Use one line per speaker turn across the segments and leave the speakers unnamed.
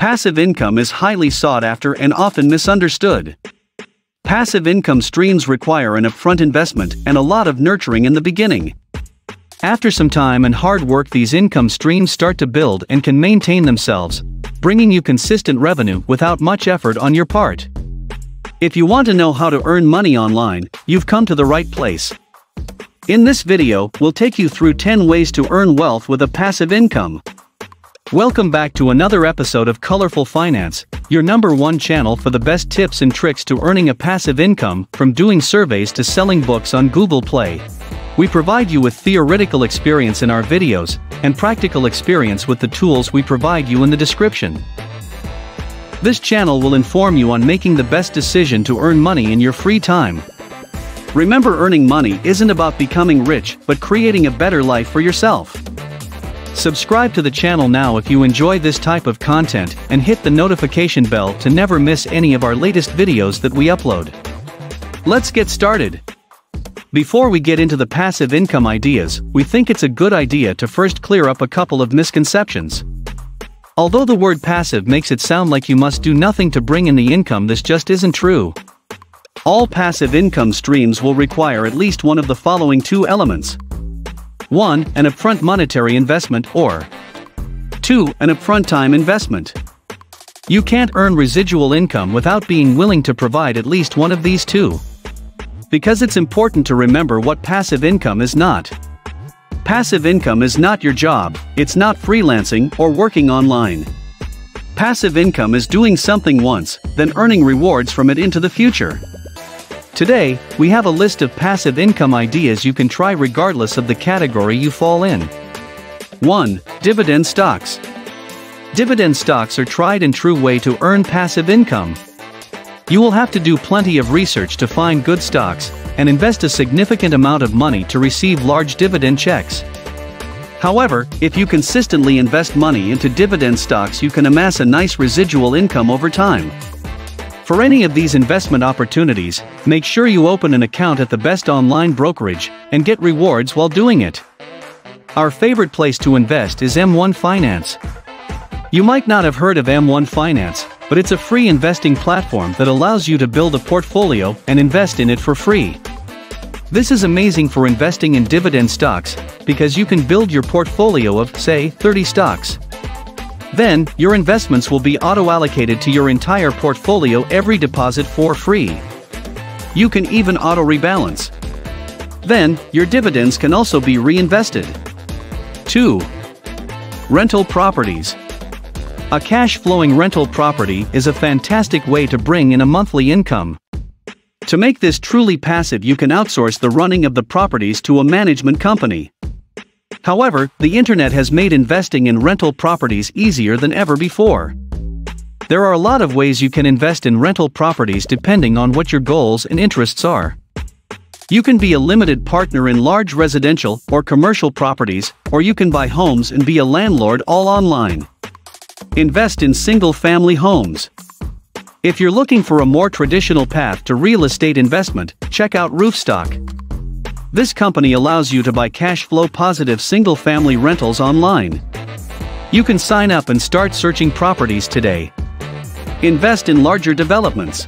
Passive income is highly sought after and often misunderstood. Passive income streams require an upfront investment and a lot of nurturing in the beginning. After some time and hard work, these income streams start to build and can maintain themselves, bringing you consistent revenue without much effort on your part. If you want to know how to earn money online, you've come to the right place. In this video, we'll take you through 10 ways to earn wealth with a passive income. Welcome back to another episode of Colorful Finance, your #1 channel for the best tips and tricks to earning a passive income, from doing surveys to selling books on Google Play. We provide you with theoretical experience in our videos, and practical experience with the tools we provide you in the description. This channel will inform you on making the best decision to earn money in your free time. Remember, earning money isn't about becoming rich, but creating a better life for yourself. Subscribe to the channel now if you enjoy this type of content, and hit the notification bell to never miss any of our latest videos that we upload. Let's get started. Before we get into the passive income ideas, we think it's a good idea to first clear up a couple of misconceptions. Although the word passive makes it sound like you must do nothing to bring in the income, this just isn't true. All passive income streams will require at least one of the following two elements. 1. An upfront monetary investment, or 2. An upfront time investment. You can't earn residual income without being willing to provide at least one of these two. Because it's important to remember what passive income is not. Passive income is not your job, it's not freelancing or working online. Passive income is doing something once, then earning rewards from it into the future. Today, we have a list of passive income ideas you can try regardless of the category you fall in. 1. Dividend stocks. Dividend stocks are a tried and true way to earn passive income. You will have to do plenty of research to find good stocks, and invest a significant amount of money to receive large dividend checks. However, if you consistently invest money into dividend stocks, you can amass a nice residual income over time. For any of these investment opportunities, make sure you open an account at the best online brokerage, and get rewards while doing it. Our favorite place to invest is M1 Finance. You might not have heard of M1 Finance, but it's a free investing platform that allows you to build a portfolio and invest in it for free. This is amazing for investing in dividend stocks, because you can build your portfolio of, say, 30 stocks. Then, your investments will be auto-allocated to your entire portfolio every deposit for free. You can even auto-rebalance. Then, your dividends can also be reinvested. 2. Rental properties. A cash-flowing rental property is a fantastic way to bring in a monthly income. To make this truly passive, you can outsource the running of the properties to a management company. However, the internet has made investing in rental properties easier than ever before. There are a lot of ways you can invest in rental properties depending on what your goals and interests are. You can be a limited partner in large residential or commercial properties, or you can buy homes and be a landlord all online. Invest in single-family homes. If you're looking for a more traditional path to real estate investment, check out Roofstock. This company allows you to buy cash flow positive single-family rentals online. You can sign up and start searching properties today. Invest in larger developments.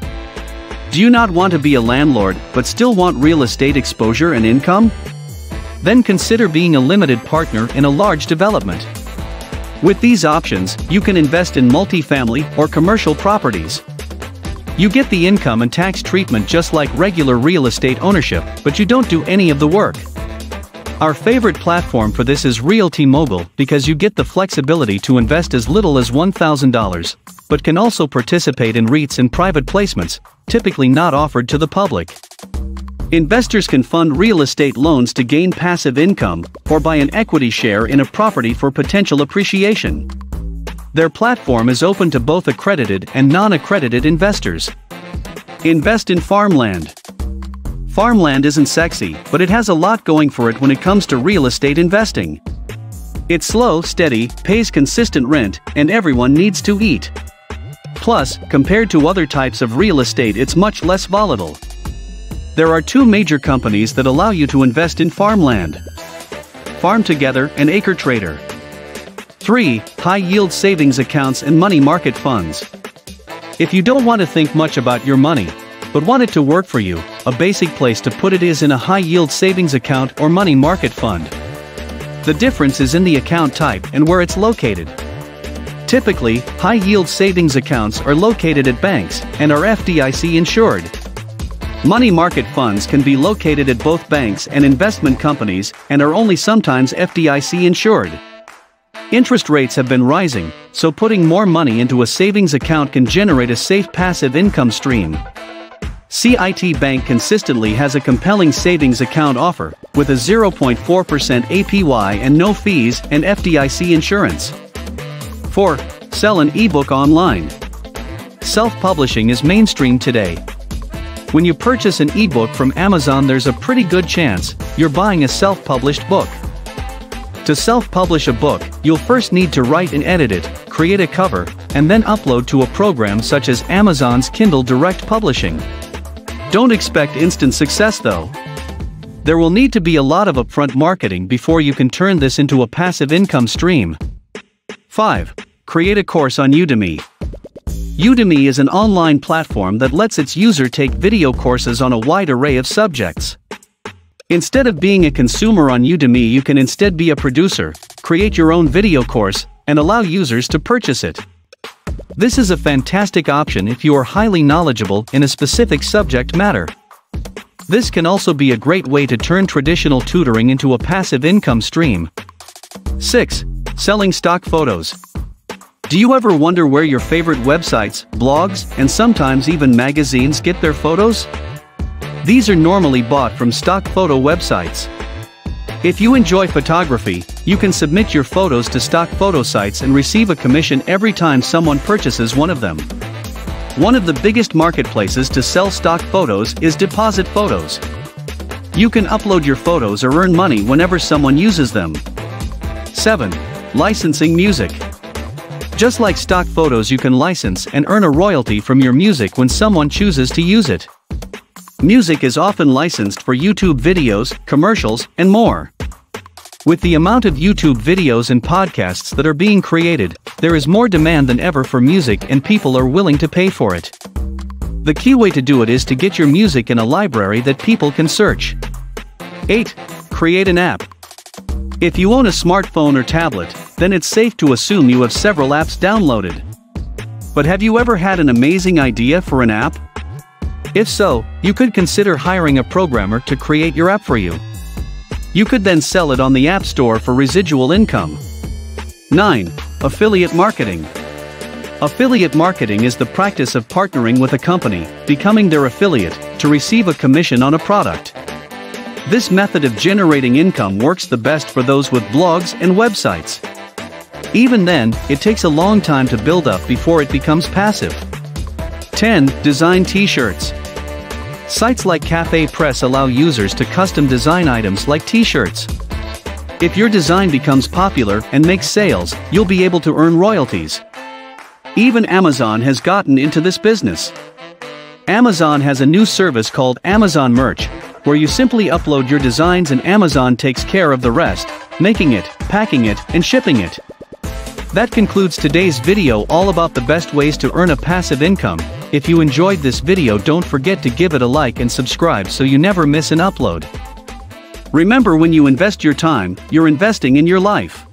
Do you not want to be a landlord but still want real estate exposure and income? Then consider being a limited partner in a large development. With these options, you can invest in multifamily or commercial properties. You get the income and tax treatment just like regular real estate ownership, but you don't do any of the work. Our favorite platform for this is Realty Mogul, because you get the flexibility to invest as little as $1,000, but can also participate in REITs and private placements, typically not offered to the public. Investors can fund real estate loans to gain passive income, or buy an equity share in a property for potential appreciation. Their platform is open to both accredited and non-accredited investors. Invest in farmland. Farmland isn't sexy, but it has a lot going for it when it comes to real estate investing. It's slow, steady, pays consistent rent, and everyone needs to eat. Plus, compared to other types of real estate, it's much less volatile. There are two major companies that allow you to invest in farmland: Farm Together and Acre Trader. 3. High-yield savings accounts and money market funds. If you don't want to think much about your money, but want it to work for you, a basic place to put it is in a high-yield savings account or money market fund. The difference is in the account type and where it's located. Typically, high-yield savings accounts are located at banks and are FDIC insured. Money market funds can be located at both banks and investment companies and are only sometimes FDIC insured. Interest rates have been rising, so putting more money into a savings account can generate a safe passive income stream. CIT Bank consistently has a compelling savings account offer, with a 0.4% APY and no fees and FDIC insurance. 4. Sell an ebook online. Self-publishing is mainstream today. When you purchase an ebook from Amazon, there's a pretty good chance you're buying a self-published book. To self-publish a book, you'll first need to write and edit it, create a cover, and then upload to a program such as Amazon's Kindle Direct Publishing. Don't expect instant success though. There will need to be a lot of upfront marketing before you can turn this into a passive income stream. 5. Create a course on Udemy. Udemy is an online platform that lets its user take video courses on a wide array of subjects. Instead of being a consumer on Udemy, you can instead be a producer, create your own video course, and allow users to purchase it. This is a fantastic option if you are highly knowledgeable in a specific subject matter. This can also be a great way to turn traditional tutoring into a passive income stream. 6. Selling stock photos. Do you ever wonder where your favorite websites, blogs, and sometimes even magazines get their photos? These are normally bought from stock photo websites. If you enjoy photography, you can submit your photos to stock photo sites and receive a commission every time someone purchases one of them. One of the biggest marketplaces to sell stock photos is Deposit Photos. You can upload your photos or earn money whenever someone uses them. 7. Licensing music. Just like stock photos, you can license and earn a royalty from your music when someone chooses to use it. Music is often licensed for YouTube videos, commercials, and more. With the amount of YouTube videos and podcasts that are being created, there is more demand than ever for music and people are willing to pay for it. The key way to do it is to get your music in a library that people can search. 8. Create an app. If you own a smartphone or tablet, then it's safe to assume you have several apps downloaded. But have you ever had an amazing idea for an app? If so, you could consider hiring a programmer to create your app for you. You could then sell it on the App Store for residual income. 9. Affiliate marketing. Affiliate marketing is the practice of partnering with a company, becoming their affiliate, to receive a commission on a product. This method of generating income works the best for those with blogs and websites. Even then, it takes a long time to build up before it becomes passive. 10. Design t-shirts. Sites like Cafe Press allow users to custom design items like t-shirts. If your design becomes popular and makes sales, you'll be able to earn royalties. Even Amazon has gotten into this business. Amazon has a new service called Amazon Merch, where you simply upload your designs and Amazon takes care of the rest, making it, packing it, and shipping it. That concludes today's video all about the best ways to earn a passive income. If you enjoyed this video, don't forget to give it a like and subscribe so you never miss an upload. Remember, when you invest your time, you're investing in your life.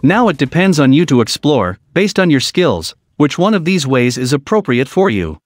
Now it depends on you to explore, based on your skills, which one of these ways is appropriate for you.